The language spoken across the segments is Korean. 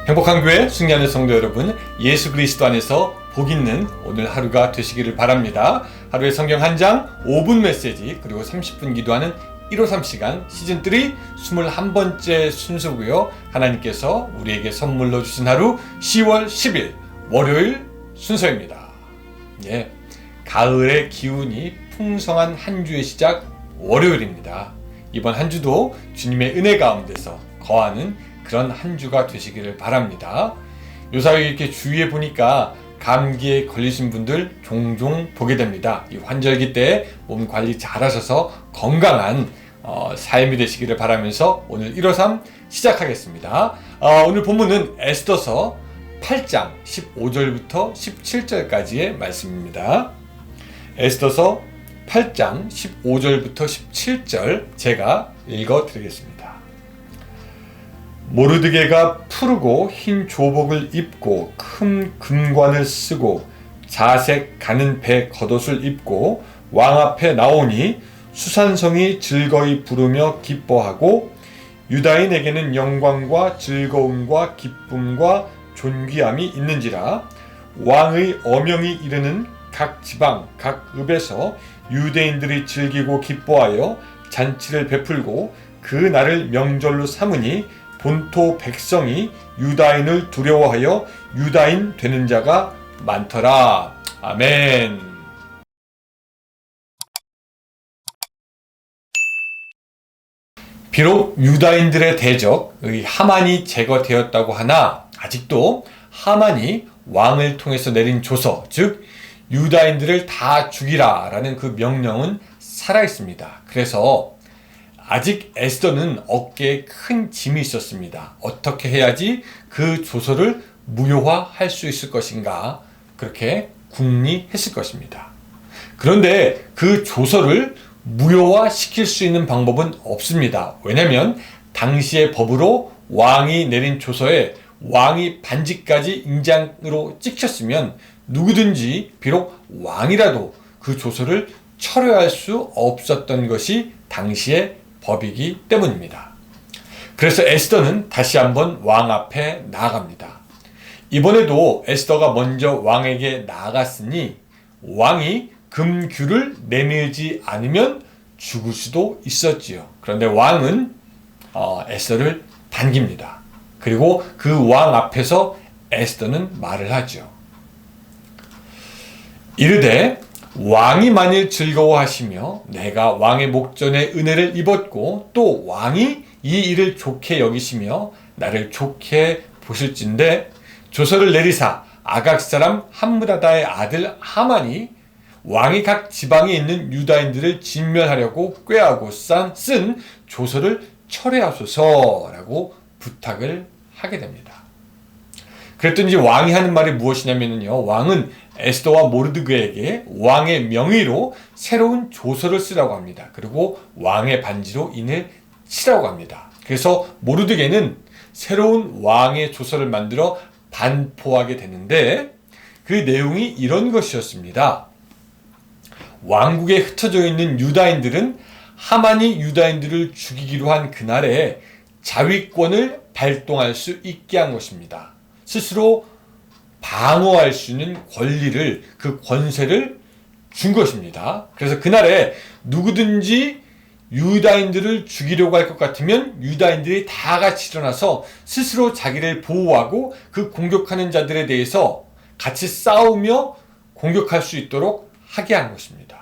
행복한 교회 승리하는 성도 여러분, 예수 그리스도 안에서 복 있는 오늘 하루가 되시기를 바랍니다. 하루의 성경 한 장, 5분 메시지, 그리고 30분 기도하는 153 시간 시즌 3 21번째 순서고요. 하나님께서 우리에게 선물로 주신 하루 10월 10일 월요일 순서입니다. 예, 가을의 기운이 풍성한 한 주의 시작 월요일입니다. 이번 한 주도 주님의 은혜 가운데서 거하는 그런 한 주가 되시기를 바랍니다. 요사이 이렇게 주위에 보니까 감기에 걸리신 분들 종종 보게 됩니다. 이 환절기 때 몸 관리 잘 하셔서 건강한 삶이 되시기를 바라면서 오늘 153 시작하겠습니다. 오늘 본문은 에스더서 8장 15절부터 17절까지의 말씀입니다. 에스더서 8장 15절부터 17절 제가 읽어드리겠습니다. 모르드게가 푸르고 흰 조복을 입고 큰 금관을 쓰고 자색 가는 배 겉옷을 입고 왕 앞에 나오니 수산성이 즐거이 부르며 기뻐하고 유다인에게는 영광과 즐거움과 기쁨과 존귀함이 있는지라. 왕의 어명이 이르는 각 지방 각 읍에서 유대인들이 즐기고 기뻐하여 잔치를 베풀고 그 날을 명절로 삼으니 본토 백성이 유다인을 두려워하여 유다인 되는 자가 많더라. 아멘. 비록 유다인들의 대적 하만이 제거되었다고 하나 아직도 하만이 왕을 통해서 내린 조서, 즉 유다인들을 다 죽이라 라는 그 명령은 살아있습니다. 그래서 아직 에스더는 어깨에 큰 짐이 있었습니다. 어떻게 해야지 그 조서를 무효화할 수 있을 것인가, 그렇게 궁리했을 것입니다. 그런데 그 조서를 무효화시킬 수 있는 방법은 없습니다. 왜냐하면 당시의 법으로 왕이 내린 조서에 왕이 반지까지 인장으로 찍혔으면 누구든지 비록 왕이라도 그 조서를 철회할 수 없었던 것이 당시의 법이기 때문입니다. 그래서 에스더는 다시 한번 왕 앞에 나아갑니다. 이번에도 에스더가 먼저 왕에게 나아갔으니 왕이 금규를 내밀지 않으면 죽을 수도 있었지요. 그런데 왕은 에스더를 반깁니다. 그리고 그 왕 앞에서 에스더는 말을 하죠. 이르되 왕이 만일 즐거워하시며 내가 왕의 목전에 은혜를 입었고 또 왕이 이 일을 좋게 여기시며 나를 좋게 보실진대 조서를 내리사 아각 사람 함므다다의 아들 하만이 왕이 각 지방에 있는 유다인들을 진멸하려고 꾀하고 쓴 조서를 철회하소서라고 부탁을 하게 됩니다. 그랬더니 왕이 하는 말이 무엇이냐면요, 왕은 에스더와 모르드게에게 왕의 명의로 새로운 조서를 쓰라고 합니다. 그리고 왕의 반지로 인을 치라고 합니다. 그래서 모르드게는 새로운 왕의 조서를 만들어 반포하게 되는데 그 내용이 이런 것이었습니다. 왕국에 흩어져 있는 유다인들은 하만이 유다인들을 죽이기로 한 그날에 자위권을 발동할 수 있게 한 것입니다. 스스로 방어할 수 있는 권리를, 그 권세를 준 것입니다. 그래서 그날에 누구든지 유다인들을 죽이려고 할 것 같으면 유다인들이 다 같이 일어나서 스스로 자기를 보호하고 그 공격하는 자들에 대해서 같이 싸우며 공격할 수 있도록 하게 한 것입니다.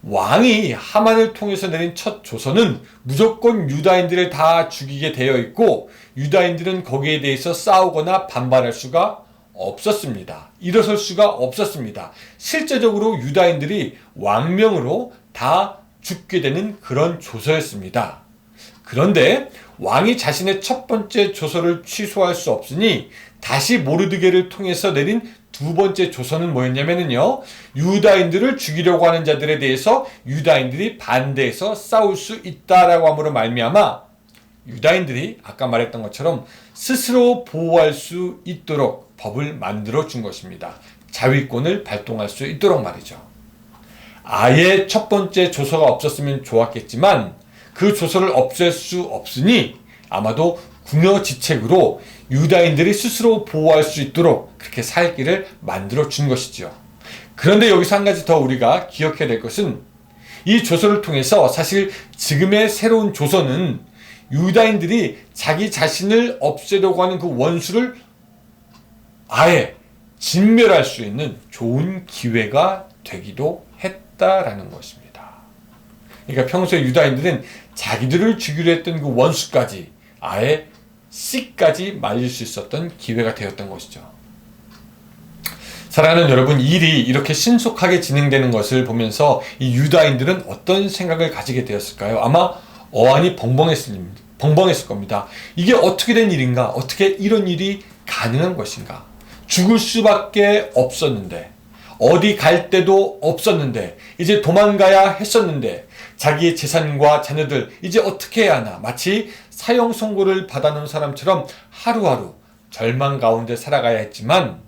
왕이 하만을 통해서 내린 첫 조서는 무조건 유다인들을 다 죽이게 되어 있고 유다인들은 거기에 대해서 싸우거나 반발할 수가 없었습니다. 일어설 수가 없었습니다. 실제적으로 유다인들이 왕명으로 다 죽게 되는 그런 조서였습니다. 그런데 왕이 자신의 첫 번째 조서를 취소할 수 없으니 다시 모르드게를 통해서 내린 두 번째 조서는 뭐였냐면요, 유다인들을 죽이려고 하는 자들에 대해서 유다인들이 반대해서 싸울 수 있다라고 함으로 말미암아 유다인들이 아까 말했던 것처럼 스스로 보호할 수 있도록 법을 만들어 준 것입니다. 자위권을 발동할 수 있도록 말이죠. 아예 첫 번째 조서가 없었으면 좋았겠지만 그 조서를 없앨 수 없으니 아마도 궁여지책으로 유다인들이 스스로 보호할 수 있도록 그렇게 살기를 만들어 준 것이죠. 그런데 여기서 한 가지 더 우리가 기억해야 될 것은 이 조서를 통해서 사실 지금의 새로운 조서는 유다인들이 자기 자신을 없애려고 하는 그 원수를 아예 진멸할 수 있는 좋은 기회가 되기도 했다라는 것입니다. 그러니까 평소에 유다인들은 자기들을 죽이려 했던 그 원수까지 아예 씨까지 말릴 수 있었던 기회가 되었던 것이죠. 사랑하는 여러분, 일이 이렇게 신속하게 진행되는 것을 보면서 이 유다인들은 어떤 생각을 가지게 되었을까요? 아마 어안이 벙벙했을 겁니다. 이게 어떻게 된 일인가? 어떻게 이런 일이 가능한 것인가? 죽을 수밖에 없었는데, 어디 갈 데도 없었는데, 이제 도망가야 했었는데, 자기의 재산과 자녀들 이제 어떻게 해야 하나? 마치 사형 선고를 받아놓은 사람처럼 하루하루 절망 가운데 살아가야 했지만,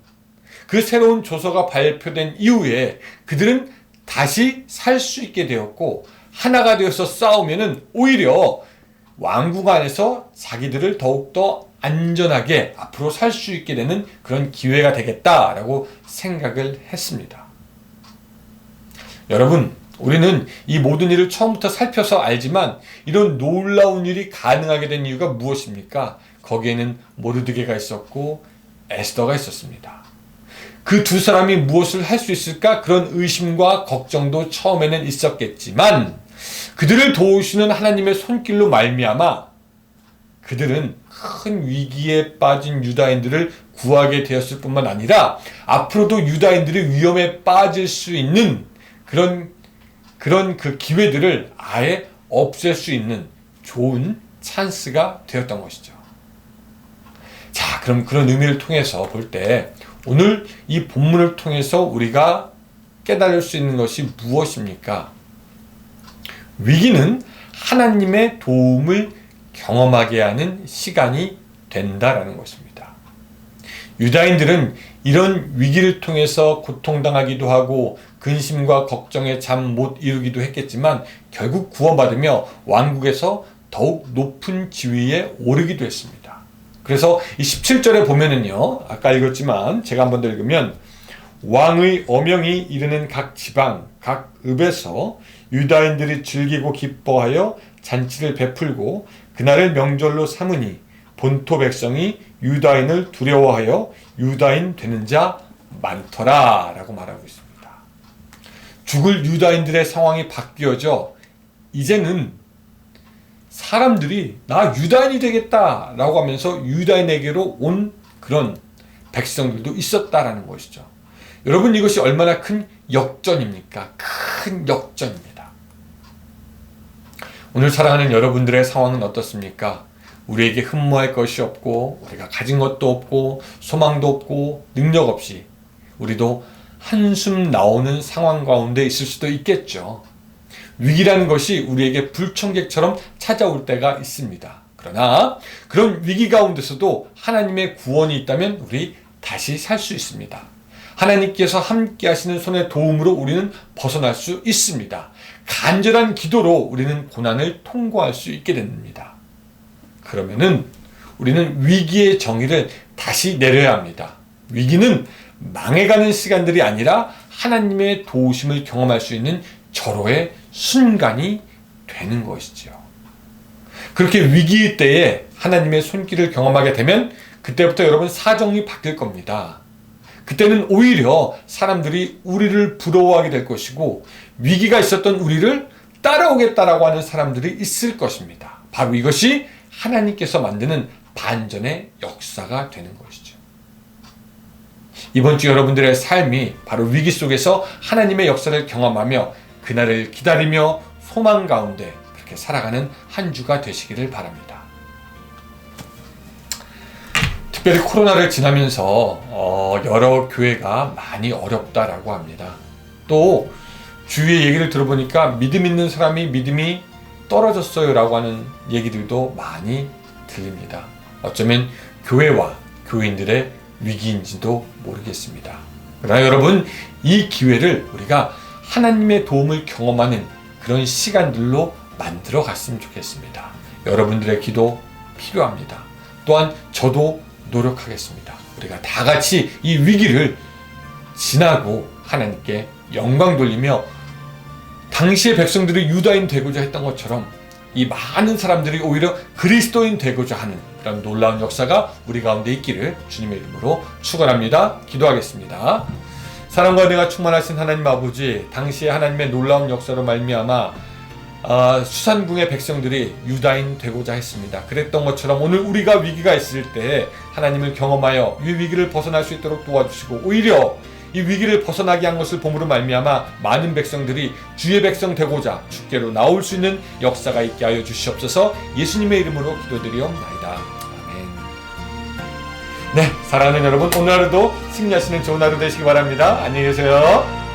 그 새로운 조서가 발표된 이후에 그들은 다시 살 수 있게 되었고, 하나가 되어서 싸우면은 오히려 왕국 안에서 자기들을 더욱더 안전하게 앞으로 살 수 있게 되는 그런 기회가 되겠다라고 생각을 했습니다. 여러분, 우리는 이 모든 일을 처음부터 살펴서 알지만 이런 놀라운 일이 가능하게 된 이유가 무엇입니까? 거기에는 모르드게가 있었고 에스더가 있었습니다. 그 두 사람이 무엇을 할 수 있을까? 그런 의심과 걱정도 처음에는 있었겠지만 그들을 도우시는 하나님의 손길로 말미암아 그들은 큰 위기에 빠진 유다인들을 구하게 되었을 뿐만 아니라 앞으로도 유다인들이 위험에 빠질 수 있는 그런 그 기회들을 아예 없앨 수 있는 좋은 찬스가 되었던 것이죠. 자, 그럼 그런 의미를 통해서 볼 때 오늘 이 본문을 통해서 우리가 깨달을 수 있는 것이 무엇입니까? 위기는 하나님의 도움을 경험하게 하는 시간이 된다라는 것입니다. 유다인들은 이런 위기를 통해서 고통당하기도 하고 근심과 걱정에 잠 못 이루기도 했겠지만 결국 구원받으며 왕국에서 더욱 높은 지위에 오르기도 했습니다. 그래서 이 17절에 보면은요, 아까 읽었지만 제가 한번 더 읽으면 왕의 어명이 이르는 각 지방, 각 읍에서 유다인들이 즐기고 기뻐하여 잔치를 베풀고 그날을 명절로 삼으니 본토 백성이 유다인을 두려워하여 유다인 되는 자 많더라 라고 말하고 있습니다. 죽을 유다인들의 상황이 바뀌어져 이제는 사람들이 나 유다인이 되겠다 라고 하면서 유다인에게로 온 그런 백성들도 있었다라는 것이죠. 여러분, 이것이 얼마나 큰 역전입니까? 큰 역전입니다. 오늘 사랑하는 여러분들의 상황은 어떻습니까? 우리에게 흠모할 것이 없고 우리가 가진 것도 없고 소망도 없고 능력 없이 우리도 한숨 나오는 상황 가운데 있을 수도 있겠죠. 위기라는 것이 우리에게 불청객처럼 찾아올 때가 있습니다. 그러나 그런 위기 가운데서도 하나님의 구원이 있다면 우리 다시 살 수 있습니다. 하나님께서 함께 하시는 손의 도움으로 우리는 벗어날 수 있습니다. 간절한 기도로 우리는 고난을 통과할 수 있게 됩니다. 그러면은 우리는 위기의 정의를 다시 내려야 합니다. 위기는 망해가는 시간들이 아니라 하나님의 도우심을 경험할 수 있는 절호의 순간이 되는 것이죠. 그렇게 위기의 때에 하나님의 손길을 경험하게 되면 그때부터 여러분 사정이 바뀔 겁니다. 그때는 오히려 사람들이 우리를 부러워하게 될 것이고 위기가 있었던 우리를 따라오겠다라고 하는 사람들이 있을 것입니다. 바로 이것이 하나님께서 만드는 반전의 역사가 되는 것이죠. 이번 주 여러분들의 삶이 바로 위기 속에서 하나님의 역사를 경험하며 그날을 기다리며 소망 가운데 그렇게 살아가는 한 주가 되시기를 바랍니다. 특별히 코로나를 지나면서 여러 교회가 많이 어렵다라고 합니다. 또 주위의 얘기를 들어보니까 믿음 있는 사람이 믿음이 떨어졌어요 라고 하는 얘기들도 많이 들립니다. 어쩌면 교회와 교인들의 위기인지도 모르겠습니다. 그러나 여러분, 이 기회를 우리가 하나님의 도움을 경험하는 그런 시간들로 만들어 갔으면 좋겠습니다. 여러분들의 기도 필요합니다. 또한 저도 노력하겠습니다. 우리가 다 같이 이 위기를 지나고 하나님께 영광 돌리며 당시의 백성들이 유다인 되고자 했던 것처럼 이 많은 사람들이 오히려 그리스도인 되고자 하는 그런 놀라운 역사가 우리 가운데 있기를 주님의 이름으로 축원합니다. 기도하겠습니다. 사랑과 은혜가 충만하신 하나님 아버지, 당시에 하나님의 놀라운 역사로 말미암아 수산궁의 백성들이 유다인 되고자 했습니다. 그랬던 것처럼 오늘 우리가 위기가 있을 때 하나님을 경험하여 이 위기를 벗어날 수 있도록 도와주시고, 오히려 이 위기를 벗어나게 한 것을 봄으로 말미암아 많은 백성들이 주의 백성 되고자 주께로 나올 수 있는 역사가 있게 하여 주시옵소서. 예수님의 이름으로 기도드리옵나이다. 아멘. 네, 사랑하는 여러분, 오늘 하루도 승리하시는 좋은 하루 되시기 바랍니다. 안녕히 계세요.